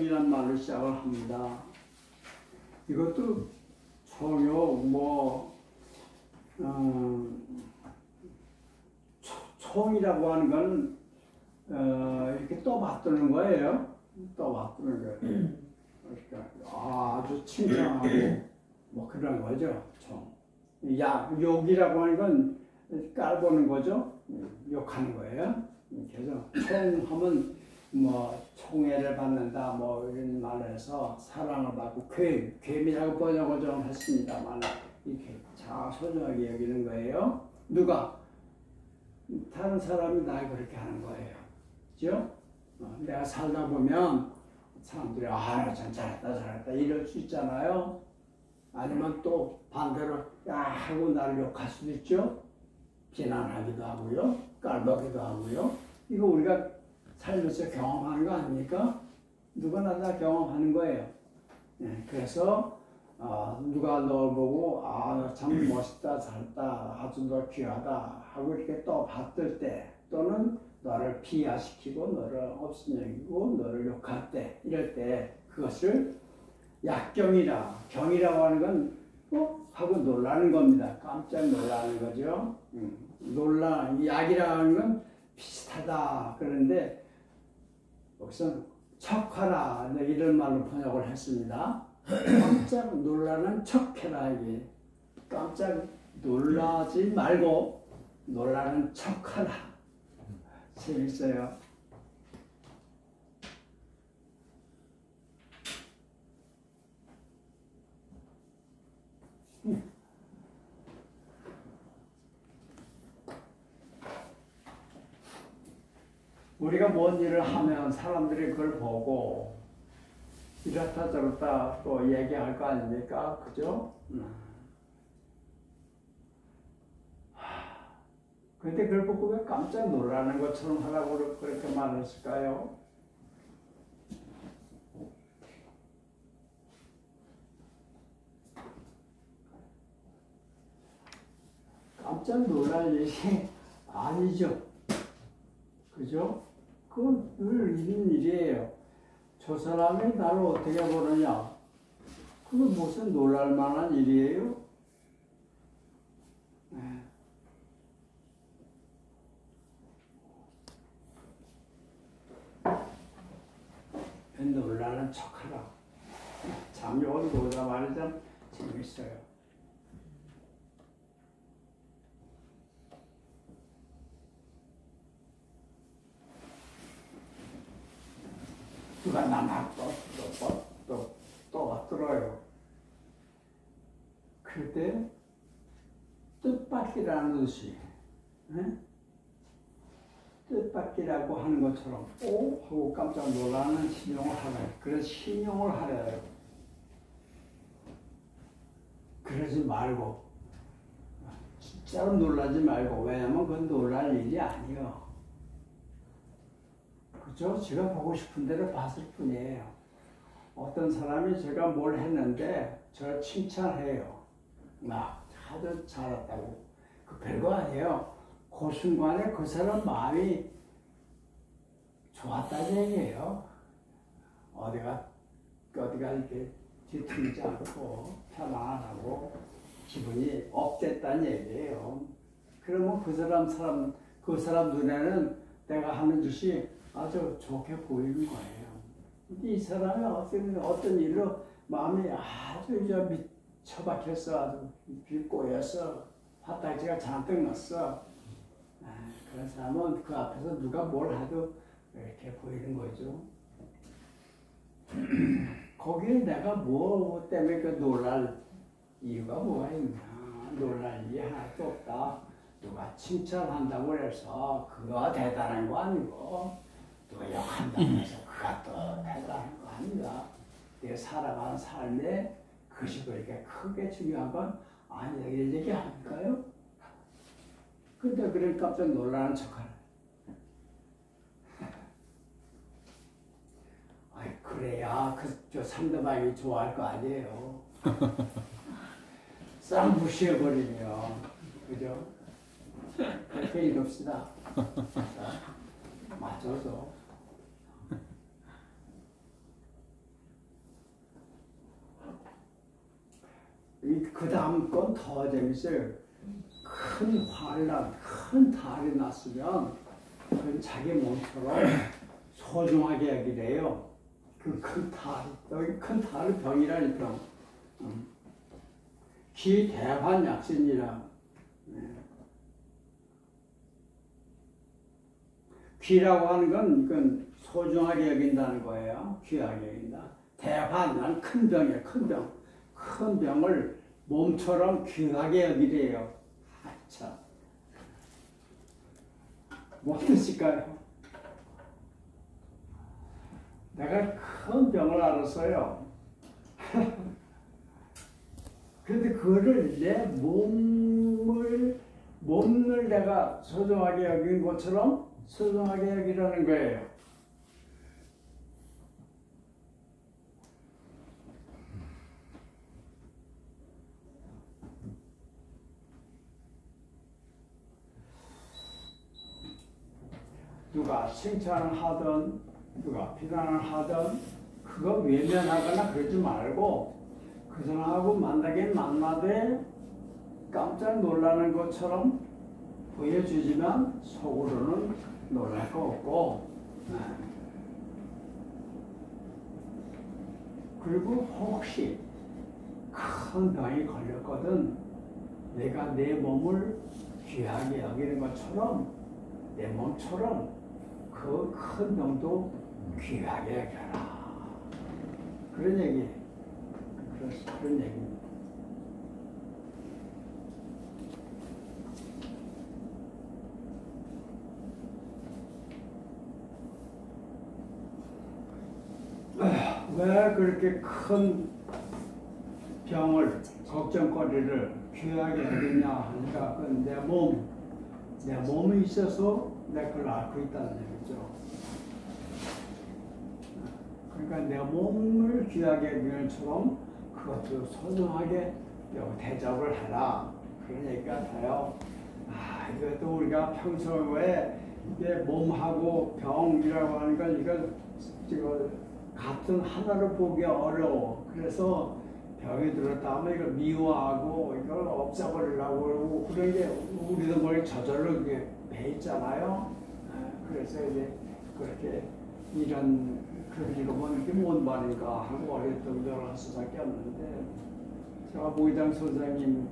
약경이란 말로 시작을 합니다. 이것도 전혀 총이라고 하는 건 이렇게 떠받드는 거예요. 떠받드는 거예요. 그러니까 아주 칭찬하고 뭐 그런 거죠. 총. 욕이라고 하는 건 깔보는 거죠. 욕하는 거예요. 그래서 총하면 뭐 총애를 받는다 뭐 이런 말을 해서 사랑을 받고 괴미라고 번역을 좀 했습니다만 이렇게 참 소중하게 여기는 거예요. 누가? 다른 사람이 날 그렇게 하는 거예요. 그죠? 내가 살다 보면 사람들이 참 잘했다 이럴 수 있잖아요. 아니면 또 반대로 야 하고 나를 욕할 수도 있죠. 비난하기도 하고요. 깔보기도 하고요. 이거 우리가 살면서 경험하는 거 아닙니까? 누구나 다 경험하는 거예요. 네, 그래서 누가 널 보고 참 멋있다, 잘했다, 아주 너 귀하다 하고 이렇게 또 받들 때 또는 너를 비하시키고 너를 업신여기고 너를 욕할 때 이럴 때 그것을 약경이라 경이라고 하는 건 하고 놀라는 겁니다. 깜짝 놀라는 거죠. 약이라고 하는 건 비슷하다 그런데 여기서 척하라 이런 말로 번역을 했습니다. 깜짝 놀라는 척해라 이게 깜짝 놀라지 말고 놀라는 척하라. 재밌어요. 우리가 뭔 일을 하면 사람들이 그걸 보고 이렇다 저렇다 또 얘기할 거 아닙니까? 그죠? 근데 그걸 보고 왜 깜짝 놀라는 것처럼 하라고 그렇게 말했을까요? 깜짝 놀랄 일이 아니죠. 그죠? 그건 늘 있는 일이에요. 저 사람이 나를 어떻게 보느냐? 그건 무슨 놀랄 만한 일이에요? 네. 놀라는 척하라. 참 여기 보다 말이 참 재밌어요. 누가 남하고 또 왔더라요. 그때 뜻밖이라는 뜻이 뜻밖이라고 하는 것처럼 오 하고 깜짝 놀라는 신용을 하래요. 그래서 신용을 하래요. 그러지 말고 진짜로 놀라지 말고 왜냐면 그건 놀랄 일이 아니에요. 그죠? 제가 보고 싶은 대로 봤을 뿐이에요. 어떤 사람이 제가 뭘 했는데 저를 칭찬해요. 아주 잘했다고. 그 별거 아니에요. 그 순간에 그 사람 마음이 좋았다는 얘기예요. 어디가 이렇게 뒤틀리지 않고 편안하고 기분이 업됐다는 얘기예요. 그러면 그 사람 눈에는 내가 하는 짓이 아주 좋게 보이는 거예요. 근데 이 사람이 어떤 일로 마음이 아주 미쳐박혀서 아주 꼬여서 화딱지가 잔뜩 났어. 그런 사람은 그 앞에서 누가 뭘 해도 이렇게 보이는 거죠. 거기에 내가 뭐 때문에 그 놀랄 이유가 뭐가 있냐. 놀랄 일이 하나도 없다. 누가 칭찬한다고 해서 그거가 대단한 거 아니고 누가 욕한다고 해서 그가 또 대단한 거 아니다. 내가 살아가는 삶에 그것이 그렇게 크게 중요한 건 아니라 이런 얘기 아닐까요? 근데 그래 깜짝 놀라는 척하네. 그래야 저 상대방이 좋아할 거 아니에요. 싹 무시해버리면 그죠? 그렇게 읽읍시다. 맞춰서 그 다음 건 더 재밌어요. 큰 화난, 큰 달이 났으면 그건 자기 몸처럼 소중하게 여기래요. 그 큰 달, 여기 큰 달은 병이라니까. 기대환약신이라. 귀라고 하는 건 그건 소중하게 여긴다는 거예요. 귀하게 여긴다. 대환, 큰 병이에요. 큰 병. 큰 병을 몸처럼 귀하게 여기래요. 참. 뭐 뜻일까요? 내가 큰 병을 알았어요. 근데 그거를 내 몸을 내가 소중하게 여긴 것처럼 소중하게 여기라는 거예요. 누가 칭찬을 하든 누가 비난을 하든 그거 외면하거나 그러지 말고 그 사람하고 만나긴 만나되 깜짝 놀라는 것처럼 보여주지만 속으로는 놀랄 거 없고 그리고 혹시 큰 병이 걸렸거든 내가 내 몸을 귀하게 여기는 것처럼 내 몸처럼 그 큰 병도 귀하게 여겨라. 그런 얘기. 그런 얘기입니다. 왜 그렇게 큰 병을, 걱정거리를 귀하게 여기냐 하니까 그건 내 몸이 있어서 내가 그걸 앓고 있다는 얘기죠. 그러니까 내 몸을 귀하게 여기는 것처럼 그것도 소중하게 대접을 해라. 그런 얘기 같아요. 이것도 우리가 평소에 이게 몸하고 병이라고 하는 걸 이거 같은 하나로 보기 어려워. 그래서 병이 들었다 하면 이걸 미워하고 이걸 없애버리려고 그러고 그런 게 우리도 모르게 저절로 이게 배 있잖아요. 그래서 이제 그렇게 이런 글 읽어보면 이게 뭔 말인가 하고 어렸던 할 수밖에 없는데 제가 모의장 선생님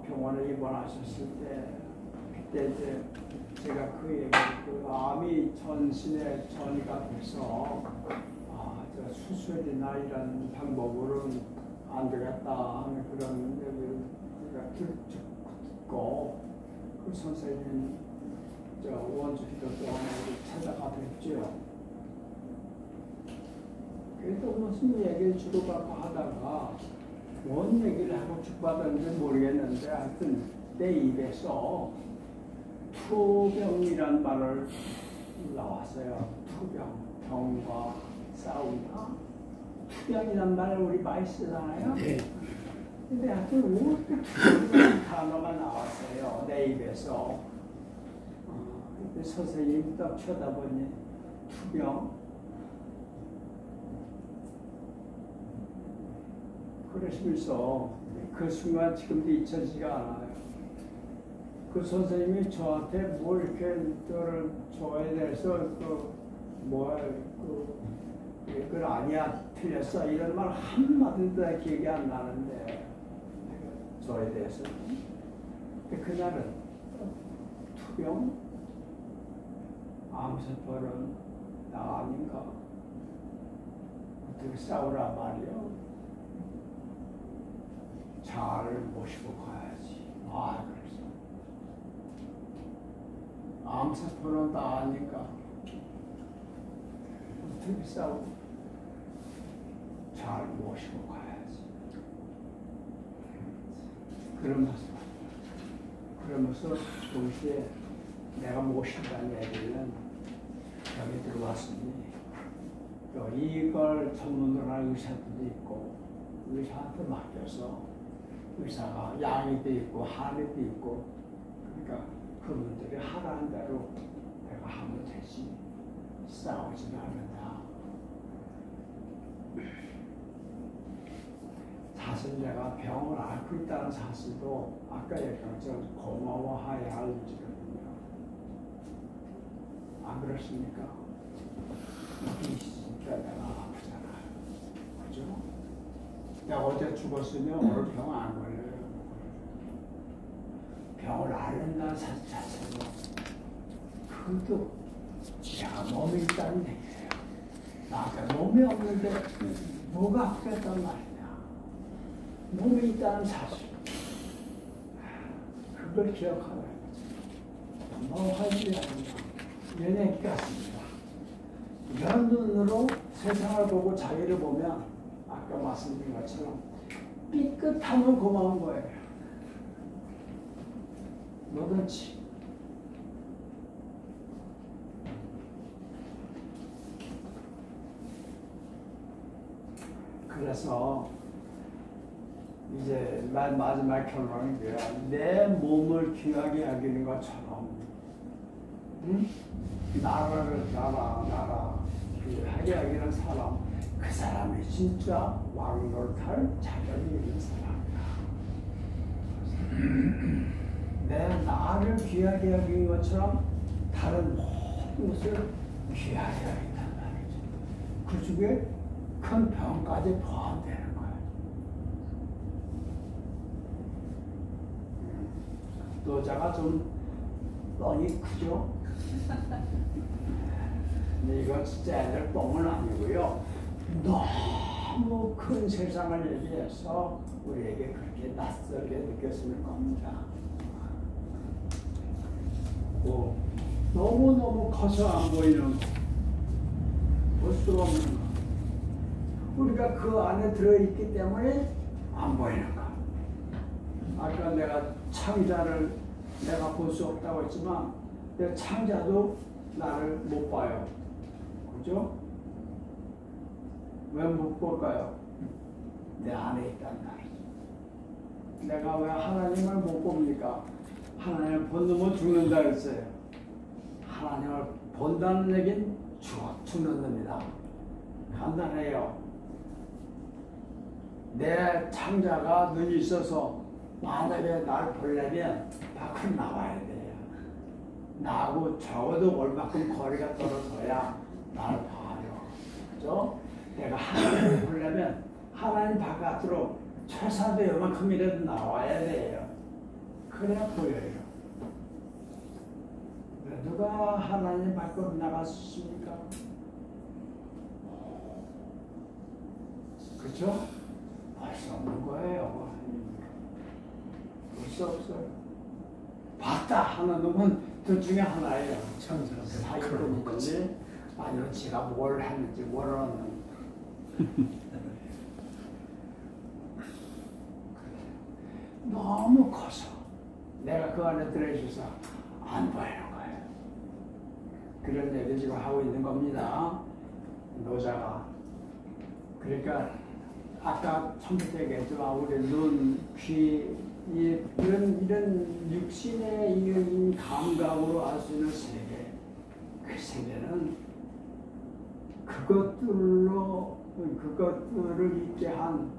병원에 입원하셨을 때 그때 이제 제가 그 얘기를 그 암이 전신에 전이가 돼서 수술이나 이런 방법으로는 안 되겠다 하는 그런 얘기를 제가 듣고 그 선생님 원주 기독교원에 찾아가 뵙죠. 그래도 무슨 얘기를 주고받고 하다가 뭔 얘기를 하고 주고받았는지 모르겠는데 하여튼 내 입에서 투병이란 말을 나왔어요. 투병, 병과 싸운다. 투병이란 말을 우리 많이 쓰잖아요. 근데 하여튼 왜 이렇게 투병이라는 단어가 나왔어요. 내 입에서. 선생님이 딱 쳐다보니 투병. 그러시면서 그 순간 지금도 잊혀지지가 않아요. 그 선생님이 저한테 뭐 이렇게 저에 대해서 그걸 아니야 틀렸어 이런 말 한마디도 기억이 안 나는데 저에 대해서 근데 그날은 투병 암세포는 나 아닌가 어떻게 싸우라 말이요. 잘 모시고 가야지. 그래서 암세포는 나 아니까 어떻게 싸우고 잘 모시고 가야지. 그러면서 동시에 내가 모신다는 얘기는 여기 들어왔으니 또 이걸 전문으로 하는 의사들도 있고 의사한테 맡겨서 의사가 양의도 있고 한의도 있고 그러니까 그분들이 하라는 대로 내가 하면 되지 싸우지는 않는다. 사실 내가 병을 앓고 있다는 사실도 아까 얘기한 것처럼 고마워해야 할 일이거든요. 안 그렇습니까? 여기 있으니까 내가 아프잖아. 그죠? 내가 어제 죽었으면 오늘 병 안 걸려요. 병을 앓는다는 사실 자체도 그것도 내가 몸이 있다는 얘기예요. 나한테 몸이 없는데 뭐가 아프겠단 말이야. 몸이 있다는 사실. 그걸 기억하라. 뭐 할지 아닙니다. 연예인 같습니다. 이런 눈으로 세상을 보고 자기를 보면 아까 말씀드린 것처럼 삐끗하면 고마운 거예요. 뭐든지. 그래서 이제 마지막 결론은 뭐야? 내 몸을 귀하게 여기는 것처럼, 응? 나라를 귀하게 여기는 사람, 그 사람이 진짜 왕노릇할 자격이 있는 사람이야. 내 나를 귀하게 여기는 것처럼 다른 모든 것을 귀하게 여긴단 말이지. 그 중에 큰 병까지 포함되는 거야. 노자가 좀 뻥이 크죠? 근데 이건 진짜 애들 뻥은 아니고요. 너무 큰 세상을 얘기해서 우리에게 그렇게 낯설게 느꼈을 겁니다. 너무너무 커서 안 보이는 거, 볼 수가 없는 거. 우리가 그 안에 들어있기 때문에 안 보이는 거. 아까 내가 창자를 내가 볼 수 없다고 했지만 내 창자도 나를 못 봐요. 그죠? 왜 못 볼까요? 내 안에 있단 말이죠. 내가 왜 하나님을 못 봅니까? 하나님을 본 놈은 죽는다 그랬어요. 하나님을 본다는 얘기는 죽는 놈이다. 간단해요. 내 창자가 눈이 있어서 만약에 날 보려면 밖으로 나와야 돼요. 나하고 적어도 얼마큼 거리가 떨어져야 나를 봐요. 그죠? 내가 하나님을 보려면 하나님 바깥으로 최소한도 요만큼이라도 나와야 돼요. 그래야 보여요. 누가 하나님 밖으로 나갔습니까? 그렇죠? 볼 수 없는 거예요. 볼 수 없어요. 봤다 하는 놈은 둘 중에 하나예요. 사기꾼이든지 아니면 지가 뭘 했는지 모르는. 너무 커서 내가 그 안에 들어있어서 안 보이는 거예요. 그런 얘기를 지금 하고 있는 겁니다. 노자가. 그러니까 아까 처음부터 얘기했지만 우리 눈, 귀, 이런 육신의 이 감각으로 알 수 있는 세계, 그 세계는 그것들을 있게 한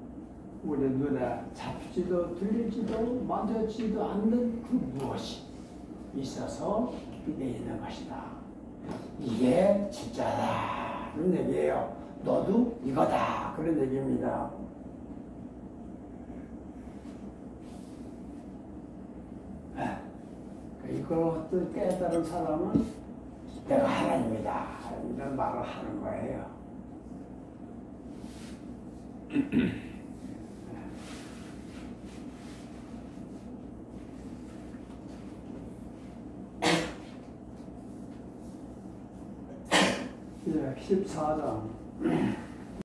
우리 눈에 잡지도 들리지도 만져지도 않는 그 무엇이 있어서 이게 있는 것이다. 이게 진짜다. 그런 얘기예요. 너도 이거다. 그런 얘기입니다. 이것을 깨달은 사람은 내가 하나님이다. 이런 말을 하는 거예요. 예, 14장.